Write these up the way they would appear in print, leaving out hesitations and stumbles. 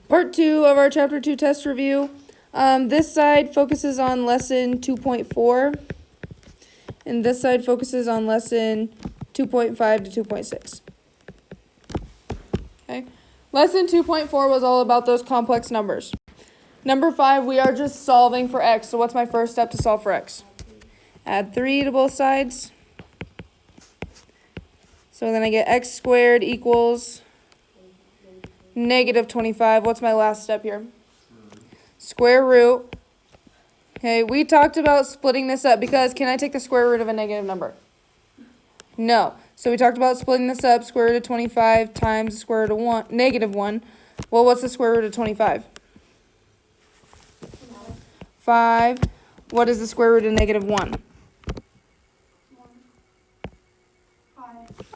Part 2 of our Chapter 2 test review. This side focuses on Lesson 2.4, and this side focuses on Lesson 2.5 to 2.6. Okay. Lesson 2.4 was all about those complex numbers. Number 5, we are just solving for x. So what's my first step to solve for x? Add 3 to both sides. So then I get x squared equals negative 25. What's my last step here? Square root. Okay, we talked about splitting this up because can I take the square root of a negative number? No. So we talked about splitting this up. Square root of 25 times the square root of negative 1. Well, what's the square root of 25? 5. What is the square root of negative 1?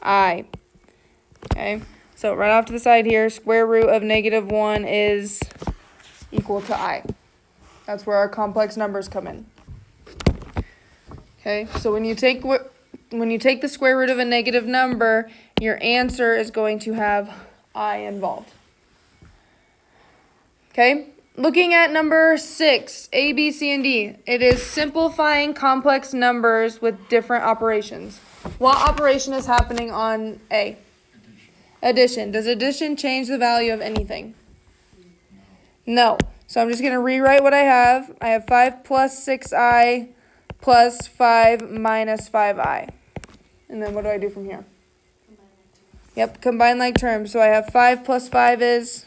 I. Okay. So right off to the side here, square root of negative 1 is equal to I. That's where our complex numbers come in. Okay, so when you take the square root of a negative number, your answer is going to have I involved. Okay, looking at number 6, A, B, C, and D. It is simplifying complex numbers with different operations. What operation is happening on A? Addition. Does addition change the value of anything? No. So I'm just going to rewrite what I have. I have 5 plus 6i plus 5 minus 5i. And then what do I do from here? Yep, combine like terms. So I have 5 plus 5 is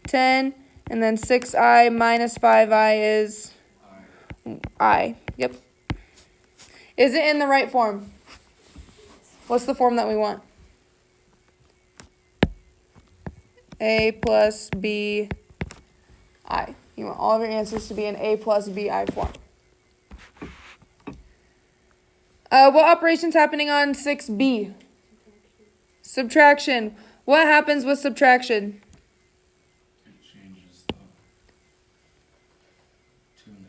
10. And then 6i minus 5i is I. Yep. Is it in the right form? What's the form that we want? A plus B I. You want all of your answers to be in A plus B I form. What operation's happening on 6B? Subtraction. What happens with subtraction? It changes the 2 and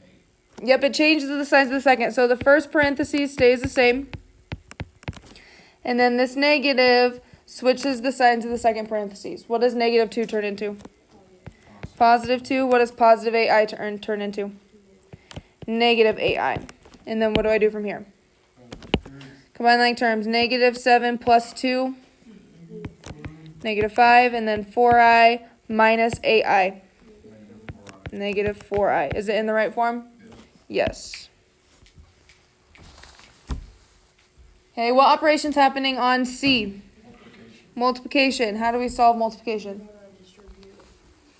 8. Yep, it changes the signs of the second. So the first parenthesis stays the same. And then this negative switches the signs of the second parentheses. What does negative 2 turn into? Positive 2. What does positive 8i turn into? Negative 8i. And then what do I do from here? Combine like terms. Negative 7 plus 2. Negative 5. And then 4i minus 8i. Negative 4i. Is it in the right form? Yes. Okay, what operation's happening on C? Multiplication. How do we solve multiplication?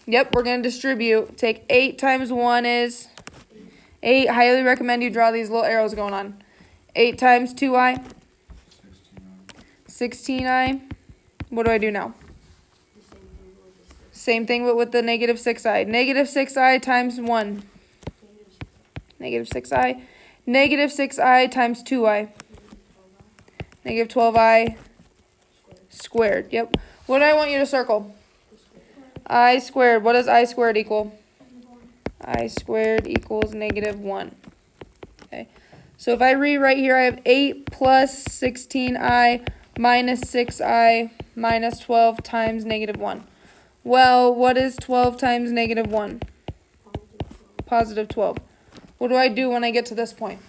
Yep, we're going to distribute. Take 8 times 1 is 8. Highly recommend you draw these little arrows going on. 8 times 2i. 16i. What do I do now? Same thing but with the negative 6i. Negative 6i times 1. Negative 6i. Negative 6i times 2i. Negative 12i squared. Yep. What do I want you to circle? I squared. What does I squared equal? I squared equals negative 1. Okay. So if I rewrite here, I have 8 plus 16i minus 6i minus 12 times negative 1. Well, what is 12 times negative 1? Positive 12. What do I do when I get to this point?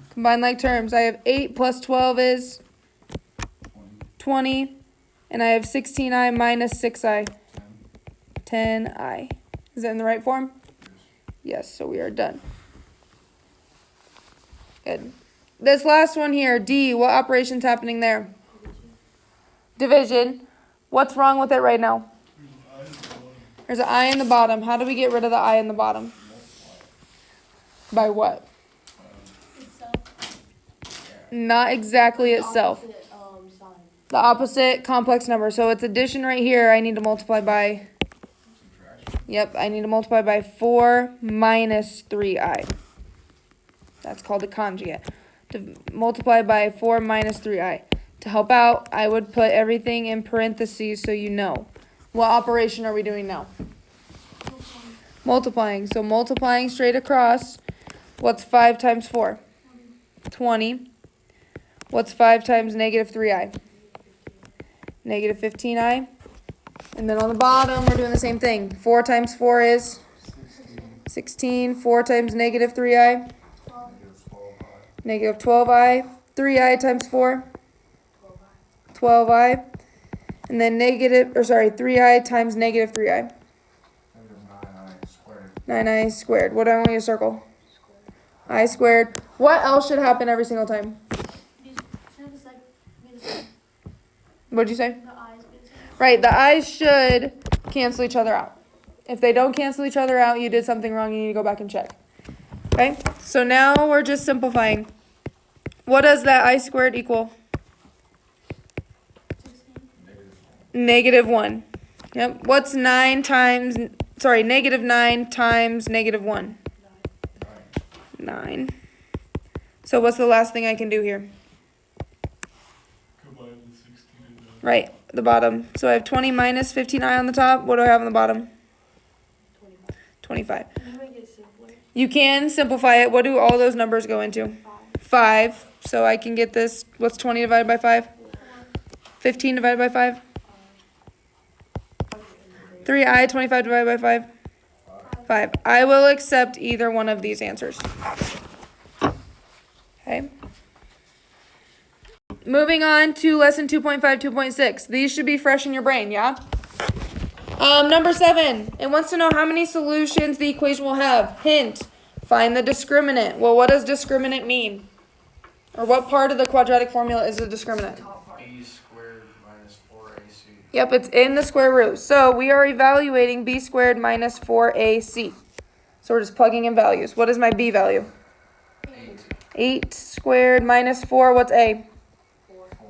Combine like terms. I have 8 plus 12 is 20. And I have 16i minus 6i. 10i. Is that in the right form? Yes, so we are done. Good. This last one here, D, what operation's happening there? Division. What's wrong with it right now? There's an I in the bottom. How do we get rid of the I in the bottom? By what? Not exactly itself. The opposite complex number. So it's addition right here. I need to multiply by... Yep, I need to multiply by 4 minus 3i. That's called a conjugate. To multiply by 4 minus 3i. To help out, I would put everything in parentheses so you know. What operation are we doing now? Multiplying. So multiplying straight across. What's 5 times 4? 20. What's 5 times negative 3i? Negative 15i. And then on the bottom, we're doing the same thing. 4 times 4 is 16. 4 times negative 3i. Negative 12i. 3i times 4. 12i. And then 3i times negative 3i. Negative 9i squared. 9i squared. What do I want you to circle? I squared. What else should happen every single time? What'd you say? Right, the i's should cancel each other out. If they don't cancel each other out, you did something wrong. You need to go back and check. Okay, so now we're just simplifying. What does that I squared equal? Negative 1. Yep. What's negative 9 times negative 1? 9. So what's the last thing I can do here? Combine the 16 and 9. Right, the bottom. So I have 20 minus 15i on the top. What do I have on the bottom? 25. You can simplify it. What do all those numbers go into? 5. So I can get this. What's 20 divided by 5? 15 divided by 5? 3i, 25 divided by 5? 5. I will accept either one of these answers. Okay. Moving on to lesson 2.5, 2.6. These should be fresh in your brain, yeah? Number 7. It wants to know how many solutions the equation will have. Hint, find the discriminant. Well, what does discriminant mean? Or what part of the quadratic formula is a discriminant? B squared minus 4ac. Yep, it's in the square root. So we are evaluating b squared minus 4ac. So we're just plugging in values. What is my b value? 8. 8 squared minus 4. What's a?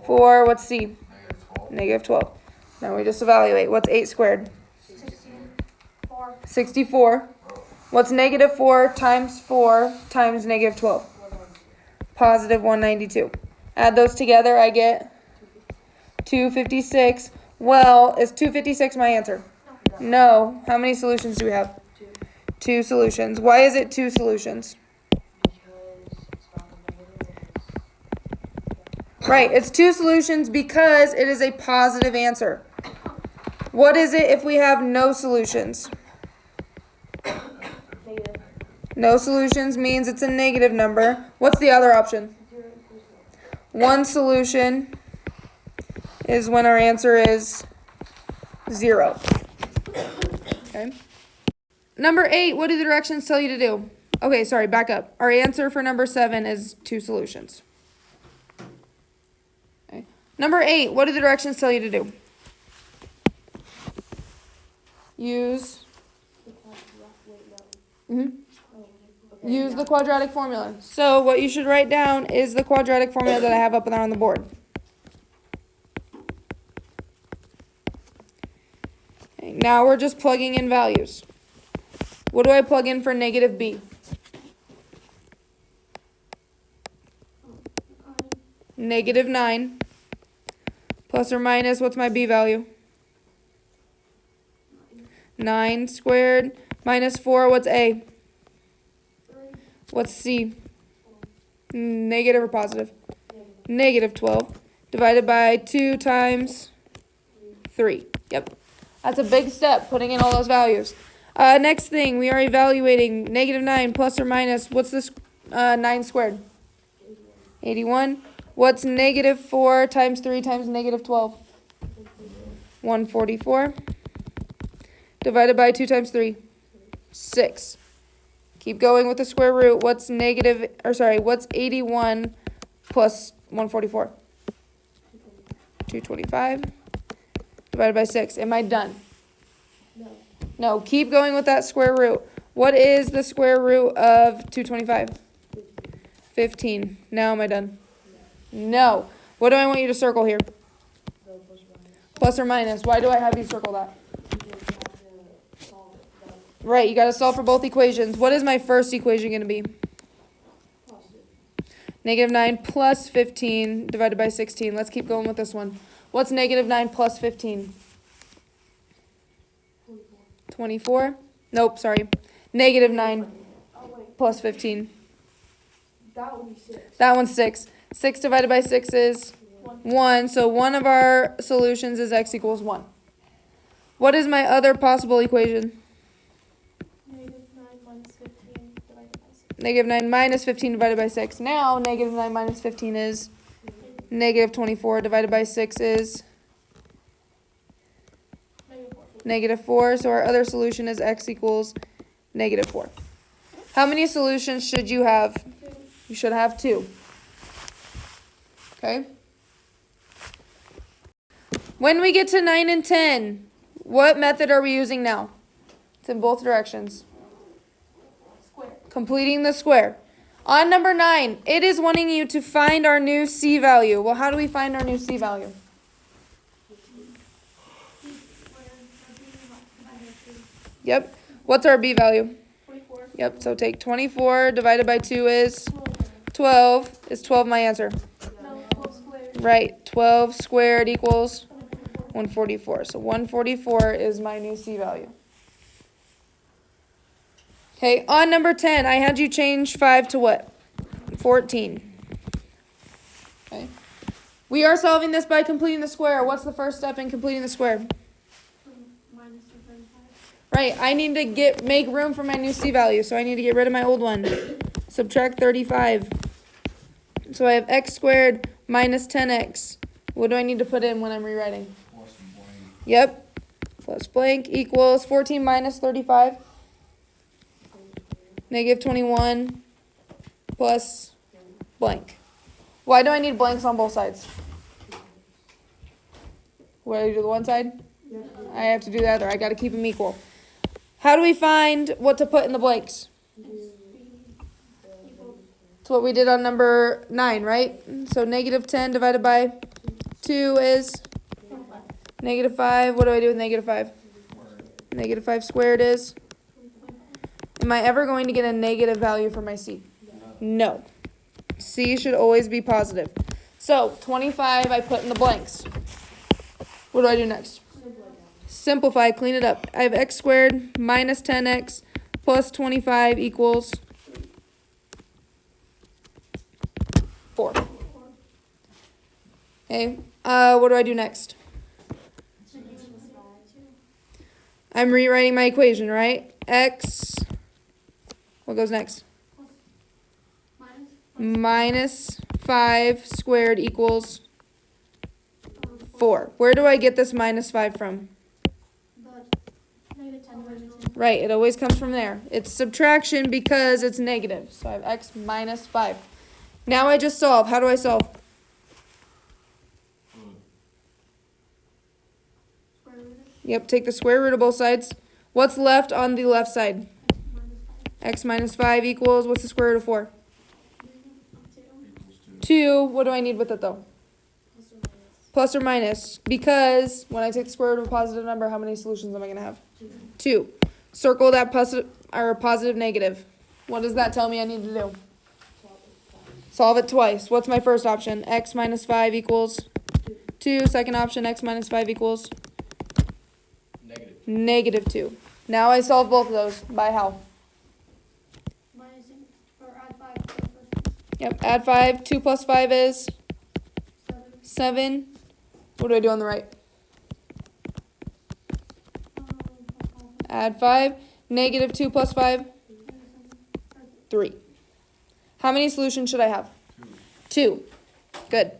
4. What's c? Negative 12. Negative 12. Now we just evaluate. What's 8 squared? 64. What's negative 4 times negative 12? Positive 192. Add those together, I get 256. Well, is 256 my answer? No. How many solutions do we have? 2 solutions. Why is it 2 solutions? Right, it's 2 solutions because it is a positive answer. What is it if we have no solutions? No solutions means it's a negative number. What's the other option? 1 solution is when our answer is 0. Okay. Number 8, what do the directions tell you to do? Okay, sorry, back up. Our answer for number 7 is 2 solutions. Okay. Number 8, what do the directions tell you to do? Use the quadratic formula. So what you should write down is the quadratic formula that I have up there on the board. Okay, now we're just plugging in values. What do I plug in for negative b? Negative 9. Plus or minus, what's my b value? 9 squared minus 4, what's a? What's c? Negative or positive? Negative 12. Divided by 2 times 3. Yep. That's a big step, putting in all those values. Next thing, we are evaluating negative 9 plus or minus, what's this 9 squared? 81. What's negative 4 times 3 times negative 12? 144. Divided by 2 times 3? 6. Keep going with the square root. What's 81 plus 144? 225. Divided by 6. Am I done? No, keep going with that square root. What is the square root of 225? 15. Now am I done? No. What do I want you to circle here? Plus or minus. Why do I have you circle that? Right, you got to solve for both equations. What is my first equation going to be? Negative 9 plus 15 divided by 16. Let's keep going with this one. What's negative 9 plus 15? 24? Nope, sorry. Negative 9 plus 15. That would be 6. That one's 6. 6 divided by 6 is 1, so one of our solutions is x equals 1. What is my other possible equation? Negative 9 minus 15 divided by 6. Negative 9 minus 15 divided by 6. Now, negative 9 minus 15 is negative 24 divided by 6 is Negative 4. negative 4. So our other solution is x equals negative 4. How many solutions should you have? 2. You should have 2. Okay? When we get to 9 and 10, what method are we using now? It's in both directions. Square. Completing the square. On number 9, it is wanting you to find our new c value. Well, how do we find our new c value? Yep. What's our b value? 24. Yep, so take 24 divided by 2 is 12. Is 12 my answer? No, 12 squared. Right, 12 squared equals 144. So 144 is my new c value. Okay, on number 10, I had you change 5 to what? 14. Okay. We are solving this by completing the square. What's the first step in completing the square? Minus 235. Right, I need to make room for my new c value, so I need to get rid of my old one. Subtract 35. So I have x squared minus 10x. What do I need to put in when I'm rewriting? Plus blank. Yep, plus blank equals 14 minus 35. Negative 21 plus blank. Why do I need blanks on both sides? What do I do to the one side? I have to do the other. I got to keep them equal. How do we find what to put in the blanks? It's what we did on number 9, right? So negative 10 divided by 2 is negative 5. What do I do with negative 5? Negative 5 squared is? Am I ever going to get a negative value for my c? No. C should always be positive. So 25 I put in the blanks. What do I do next? Simplify, clean it up. I have x squared minus 10x plus 25 equals 4. Okay, what do I do next? I'm rewriting my equation, right? X, what goes next? Minus 5 squared equals 4. Where do I get this minus 5 from? Negative 10 divided by 2. Right, it always comes from there. It's subtraction because it's negative. So I have x minus 5. Now I just solve. How do I solve? Square root of Yep, take the square root of both sides. What's left on the left side? minus 5. X minus 5 equals, what's the square root of 4? 2. Equals 2. 2. What do I need with it though? Plus or minus. Plus or minus. Because when I take the square root of a positive number, how many solutions am I going to have? 2. Circle that positive negative. What does that tell me I need to do? Solve it twice. What's my first option? X minus 5 equals 2. Second option, x minus 5 equals Negative. negative 2. Now I solve both of those. By how? Minus or add 5 to the first one. Yep, add 5. 2 plus 5 is 7. 7. What do I do on the right? Add 5. Negative 2 plus 5? 3. How many solutions should I have? 2. Good.